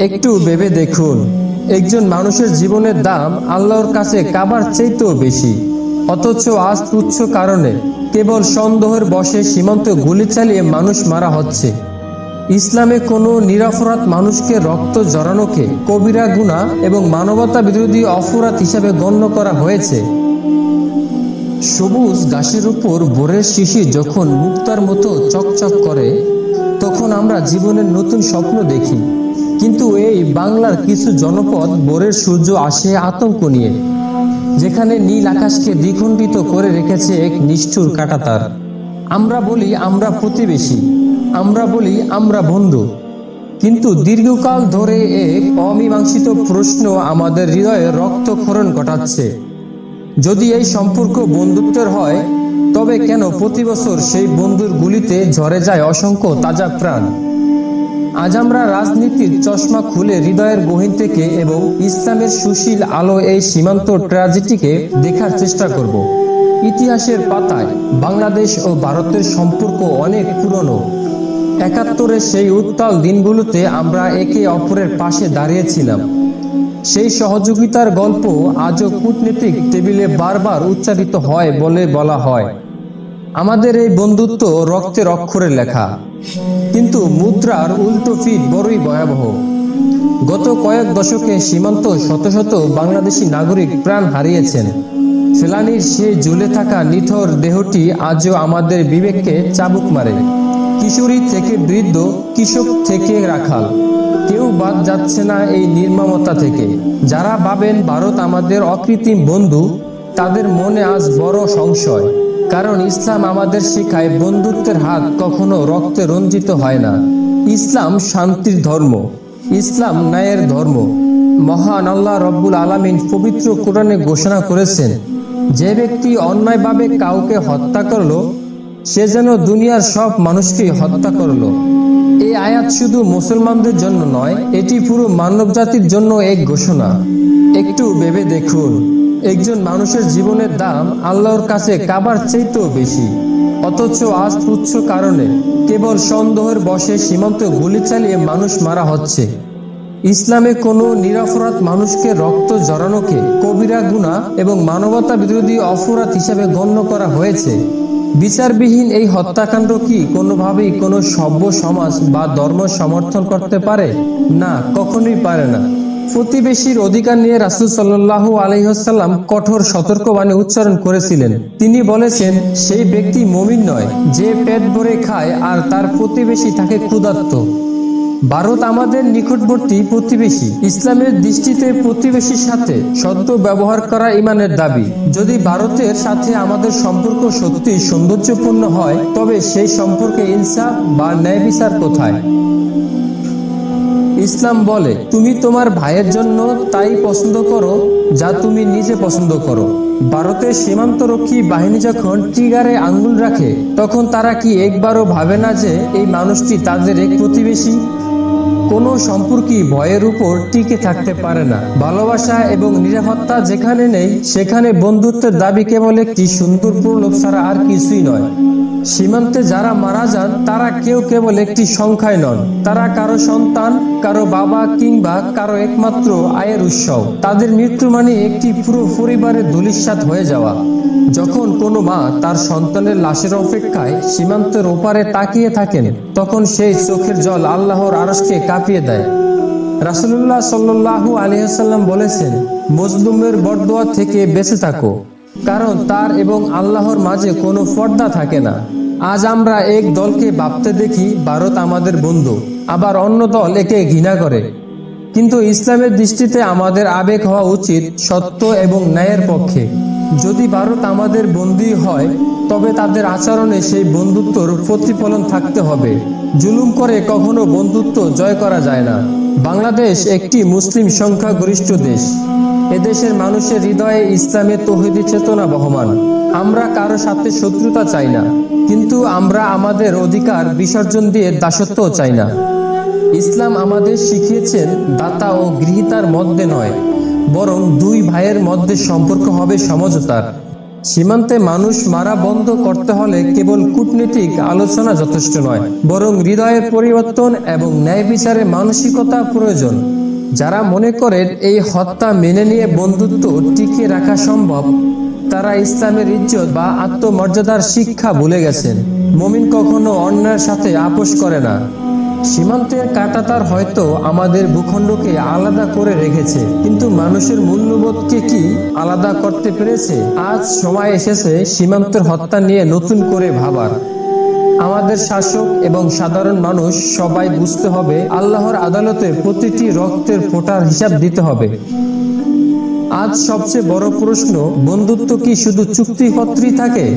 একটু ভেবে দেখুন, একজন মানুষের জীবনের দাম আল্লাহর কাছে কাবার চাইতেও বেশি, অথচ আজ তুচ্ছ কারণে কেবল সন্দেহের বশে সীমান্তে গুলি চালিয়ে মানুষ মারা হচ্ছে। ইসলামে কোনো নিরপরাধ মানুষকে রক্ত জড়ানোকে কবিরা গুনাহ এবং মানবতা বিরোধী অপরাধ হিসাবে গণ্য করা হয়েছে। সবুজ ঘাসের উপর ভোরের শিশির যখন মুক্তার মতো চকচক করে, তখন আমরা জীবনের নতুন স্বপ্ন দেখি। কিন্তু এই বাংলার কিছু জনপদ ভোরের সূর্য আসে আতঙ্ক নিয়ে, যেখানে নীল আকাশকে দ্বিখণ্ডিত করে রেখেছে এক নিষ্ঠুর কাঁটাতার। আমরা বলি আমরা প্রতিবেশী, আমরা বলি আমরা বন্ধু, কিন্তু দীর্ঘকাল ধরে এক অমীমাংসিত প্রশ্ন আমাদের হৃদয়ে রক্তক্ষরণ ঘটাচ্ছে। যদি এই সম্পর্ক বন্ধুত্বের হয়, তবে কেন প্রতি বছর সেই বন্ধুর গুলিতে ঝরে যায় অসংখ্য তাজা প্রাণ? আজ আমরা রাজনীতির চশমা খুলে হৃদয়ের গহীন থেকে এবং ইসলামের সুশীল আলো এই সীমান্ত ট্র্যাজেডিকে দেখার চেষ্টা করব। ইতিহাসের পাতায় বাংলাদেশ ও ভারতের সম্পর্ক অনেক পুরনো। ৭১-এর সেই উত্তাল দিনগুলোতে আমরা একে অপরের পাশে দাঁড়িয়েছিলাম। সেই সহযোগিতার গল্প আজও কূটনীতিক টেবিলে বারবার উচ্চারিত হয় বলে বলা হয়। আমাদের এই বন্ধুত্ব রক্তের অক্ষরে লেখা, কিন্তু মুদ্রার উল্টো পিঠ বড়ই ভয়াবহ। গত কয়েক দশকে সীমান্ত শত শত বাংলাদেশি নাগরিক প্রাণ হারিয়েছেন। ফেলানির সেই ঝুলে থাকা নিথর দেহটি আজও আমাদের বিবেককে চাবুক মারে। কিশোরী থেকে বৃদ্ধ, কৃষক থেকে রাখাল, কেউ বাদ যাচ্ছে না এই নির্মমতা থেকে। যারা ভাবেন ভারত আমাদের অকৃত্রিম বন্ধু, তাদের মনে আজ বড় সংশয়। কারণ ইসলাম আমাদের শেখায় বন্ধুত্বের হাত কখনো রক্তে রঞ্জিত হয় না। ইসলাম শান্তির ধর্ম, ইসলাম ন্যায়ের ধর্ম। মহান আল্লাহ রব্বুল আলামিন পবিত্র কোরআনে ঘোষণা করেছেন, যে ব্যক্তি অন্যায়ভাবে কাউকে হত্যা করলো, সে যেন দুনিয়ার সব মানুষকে হত্যা করলো। এই আয়াত শুধু মুসলমানদের জন্য নয়, এটি পুরো মানব জাতির জন্য এক ঘোষণা। একটু ভেবে দেখুন, একজন মানুষের জীবনের দাম আল্লাহর কাছে কাবার চাইতেও বেশি, অথচ আজ তুচ্ছ কারণে কেবল সন্দেহের বশে সীমান্তে গুলি চালিয়ে মানুষ মারা হচ্ছে। ইসলামে কোনো নিরপরাধ মানুষকে রক্ত জড়ানোকে কবিরা গুনাহ এবং মানবতা বিরোধী অপরাধ হিসেবে গণ্য করা হয়েছে। বিচারবিহীন এই হত্যাকাণ্ড কি কোনোভাবেই কোনো সভ্য সমাজ বা ধর্ম সমর্থন করতে পারে? না, কখনোই পারে না। প্রতিবেশীর অধিকার নিয়ে রাসূল সাল্লাল্লাহু আলাইহি ওয়াসাল্লাম কঠোর সতর্কবাণী উচ্চারণ করেছিলেন। তিনি বলেছেন, সেই ব্যক্তি মুমিন নয় যে পেট ভরে খায় আর তার প্রতিবেশী থাকে ক্ষুধার্ত। ভারত আমাদের নিকটবর্তী প্রতিবেশী। ইসলামের দৃষ্টিতে প্রতিবেশীর সাথে সদ্য ব্যবহার করা ঈমানের দাবি। যদি ভারতের সাথে আমাদের সম্পর্ক সত্যি সৌন্দর্যপূর্ণ হয়, তবে সেই সম্পর্কে ইনসাফ বা ন্যায় বিচার কোথায়? ইসলাম বলে, তুমি তোমার ভাইয়ের জন্য তাই পছন্দ করো যা তুমি নিজে পছন্দ করো। ভারতের সীমান্তরক্ষী বাহিনী যখন ট্রিগারে আঙ্গুল রাখে, তখন তারা কি একবারও ভাবে না যে এই মানুষটি তাদের এক প্রতিবেশী? কোনো সম্পর্কই ভয়ের উপর টিকে থাকতে পারে না। ভালোবাসা এবং নিরাপত্তা যেখানে নেই, সেখানে বন্ধুত্বের দাবি কেবল একটি সুন্দর প্রলোভ ছাড়া আর কিছুই নয়। সীমান্তে যারা মারা যান, তারা কেউ কেবল একটি সংখ্যায় নন। তারা কারো সন্তান, কারো বাবা কিংবা কারো একমাত্র আয়ের উৎস। তাদের মৃত্যু মানে একটি পুরো পরিবারের ধূলিসাৎ হয়ে যাওয়া। যখন কোনো মা তার সন্তানের লাশের অপেক্ষায় সীমান্তের ওপারে তাকিয়ে থাকেন, তখন সেই চোখের জল আল্লাহর আরশকে কাঁপিয়ে দেয়। রাসূলুল্লাহ সাল্লাল্লাহু আলাইহি ওয়াসাল্লাম বলেছেন, মজলুমের বরদোয়া থেকে বেঁচে থাকো, কারণ তার এবং আল্লাহর মাঝে কোনো পর্দা থাকে না। আজ আমরা এক দলকে ভাবতে দেখি ভারত আমাদের বন্ধু, আবার অন্য দল একে ঘৃণা করে। কিন্তু ইসলামের দৃষ্টিতে আমাদের আবেগ হওয়া উচিত সত্য এবং ন্যায়ের পক্ষে। যদি ভারত আমাদের বন্ধু হয়, তবে তাদের আচরণে সেই বন্ধুত্বর প্রতিফলন থাকতে হবে। জুলুম করে কখনো বন্ধুত্ব জয় করা যায় না। বাংলাদেশ একটি মুসলিম সংখ্যাগরিষ্ঠ দেশ। এদেশের মানুষের হৃদয়ে ইসলামের তৌহিদি চেতনা বহমান। আমরা কারো সাথে শত্রুতা চাই না, কিন্তু আমরা আমাদের অধিকার বিসর্জন দিয়ে দাসত্ব চাই না। ইসলাম আমাদের শিখিয়েছেন, দাতা ও গৃহীতার মধ্যে নয়, বরং দুই ভাইয়ের মধ্যে সম্পর্ক হবে সমঝোতার। সীমান্তে মানুষ মারা বন্ধ করতে হলে কেবল কূটনীতিক আলোচনা যথেষ্ট নয়, বরং হৃদয়ের পরিবর্তন এবং ন্যায় বিচারের মানসিকতা প্রয়োজন। যারা মনে করেন এই হত্যা মেনে নিয়ে বন্ধুত্ব টিকিয়ে রাখা সম্ভব, তারা ইসলামের ইজ্জত বা আত্মমর্যাদার শিক্ষা ভুলে গেছেন। মুমিন কখনো অন্যায়ের সাথে আপোষ করে না। সীমান্তের কাঁটাতার হয়তো আমাদের ভূখণ্ডকে আলাদা করে রেখেছে, কিন্তু মানুষের মূল্যবোধকে কি আলাদা করতে পেরেছে? আজ সময় এসেছে সীমান্তের হত্যা নিয়ে নতুন করে ভাবার। আমাদের শাসক এবং সাধারণ মানুষ সবাই বুঝতে হবে, আল্লাহর আদালতে প্রতিটি রক্তের ফোঁটার হিসাব দিতে হবে। আজ সবচেয়ে বড় প্রশ্ন, বন্ধুত্ব কি শুধু চুক্তিপত্রই থাকে,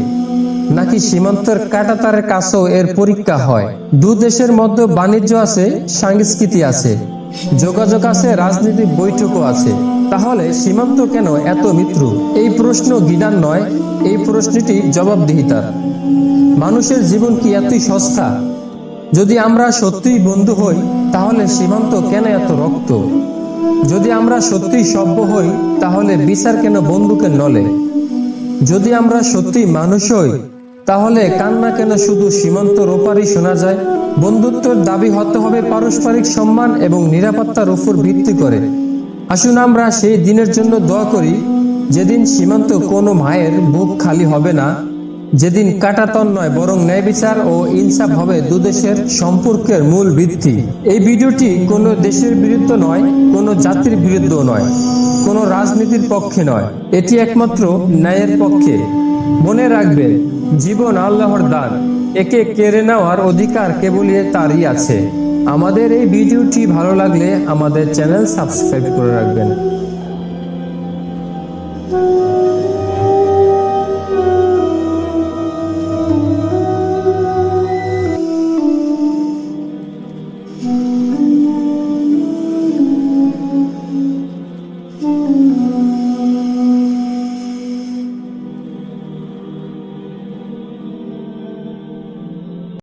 নাকি সীমান্তের কাঁটাতারের কাছেও এর পরীক্ষা হয়? দু দেশের মধ্যে বাণিজ্য আছে, সংস্কৃতি আছে, যোগাযোগ আছে, রাজনৈতিক বৈঠকও আছে। তাহলে সীমান্ত কেন এত মৃত্যু? এই প্রশ্ন ঘৃণার নয়, এই প্রশ্নটি জবাবদিহিতার। মানুষের জীবন কি এতই সস্তা? যদি আমরা সত্যিই বন্ধু হই, তাহলে সীমান্ত কেন এত রক্ত? যদি আমরা সত্যিই সভ্য হই, তাহলে বিচার কেন বন্দুকের নলে? যদি আমরা সত্যিই মানুষ হই, তাহলে কান্না কেন শুধু সীমান্তর ওপারেই শোনা যায়? বন্ধুত্বের দাবি হতে হবে পারস্পরিক সম্মান এবং নিরাপত্তার উপর ভিত্তি করে। আসুন আমরা সেই দিনের জন্য দোয়া করি, যেদিন সীমান্ত কোনো মায়ের বুক খালি হবে না, যেদিন কাঁটাতন নয় বরং ন্যায় বিচার ও ইনসাফ হবে দুদেশের সম্পর্কের মূল ভিত্তি। এই ভিডিওটি কোনো দেশের বিরুদ্ধে নয়, কোনো জাতির বিরুদ্ধেও নয়, কোনো রাজনীতির পক্ষে নয়, এটি একমাত্র ন্যায়ের পক্ষে। মনে রাখবেন, জীবন আল্লাহর দান, একে কেড়ে নেওয়ার অধিকার কেবলই তারই আছে। আমাদের এই ভিডিওটি ভালো লাগলে আমাদের চ্যানেল সাবস্ক্রাইব করে রাখবেন।